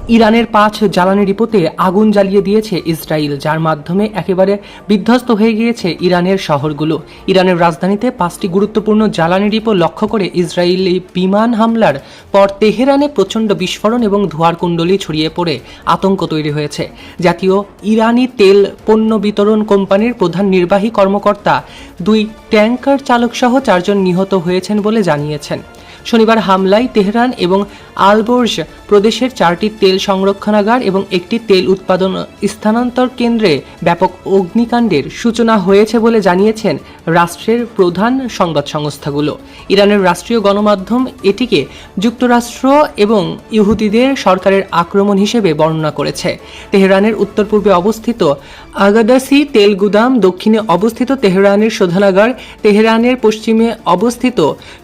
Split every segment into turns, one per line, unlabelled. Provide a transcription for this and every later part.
ইরানের 5 জ্বালানি ডিপোতে আগুন জ্বালিয়ে দিয়েছে ইসরায়েল, যার মাধ্যমে একেবারে বিধ্বস্ত হয়ে গিয়েছে ইরানের শহরগুলো। ইরানের রাজধানীতে 5টি গুরুত্বপূর্ণ জ্বালানি ডিপো লক্ষ্য করে ইসরায়েলি বিমান হামলার পর তেহরানে প্রচণ্ড বিস্ফোরণ এবং ধোঁয়ার কুণ্ডলী ছড়িয়ে পড়ে আতঙ্ক তৈরি হয়েছে। জাতীয় ইরানি তেল পণ্য বিতরণ কোম্পানির প্রধান নির্বাহী কর্মকর্তা 2 ট্যাঙ্কার চালকসহ 4 জন নিহত হয়েছেন বলে জানিয়েছেন। শনিবার হামলায় তেহরান এবং আলবোর্জ প্রদেশের 4টি তেল সংরক্ষণাগার এবং একটি তেল উৎপাদন স্থানান্তর কেন্দ্রে ব্যাপক অগ্নিকাণ্ডের সূচনা হয়েছে বলে জানিয়েছেন রাষ্ট্রের প্রধান সংবাদ সংস্থাগুলো। ইরানের রাষ্ট্রীয় গণমাধ্যম এটিকে যুক্তরাষ্ট্র এবং ইহুদিদের সরকারের আক্রমণ হিসেবে বর্ণনা করেছে। তেহরানের উত্তর পূর্বে অবস্থিত আগাদাসি তেল গুদাম, দক্ষিণে অবস্থিত তেহরানের শোধনাগার, তেহরানের পশ্চিমে অবস্থিত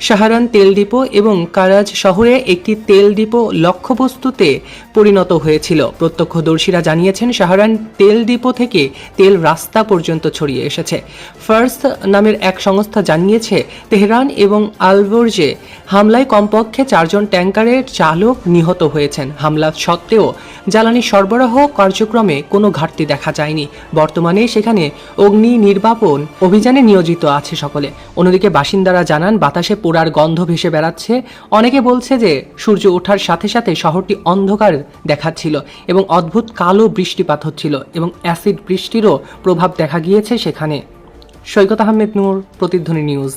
শাহরান তেল ডিপো এবং কারাজ শহরে একটি তেল ডিপো লক্ষ্যবস্তুতে পরিণত হয়েছিল। প্রত্যক্ষদর্শীরা জানিয়েছেন শাহরান তেল ডিপো থেকে তেল রাস্তা পর্যন্ত ছড়িয়ে এসেছে। ফার্স্ট নামের এক সংস্থা জানিয়েছে তেহরান এবং আলবোর্জে হামলায় কমপক্ষে 4 জন ট্যাঙ্কারের চালক নিহত হয়েছেন। হামলা সত্ত্বেও জ্বালানি সরবরাহ কার্যক্রমে কোনো ঘাটতি দেখা যায়নি। বর্তমানে সেখানে অগ্নি নির্বাপন অভিযানে নিয়োজিত আছে সকলে। অন্যদিকে বাসিন্দারা জানান বাতাসে পোড়ার গন্ধ ভেসে বেড়াচ্ছে। অনেকে বলছে যে সূর্য ওঠার সাথে সাথে শহরটি অন্ধকার দেখাচ্ছিল এবং অদ্ভুত কালো বৃষ্টিপাত হচ্ছিল এবং অ্যাসিড বৃষ্টিরও প্রভাব দেখা গিয়েছে সেখানে। সৈকত আহমেদ নূর, প্রতিধ্বনি নিউজ।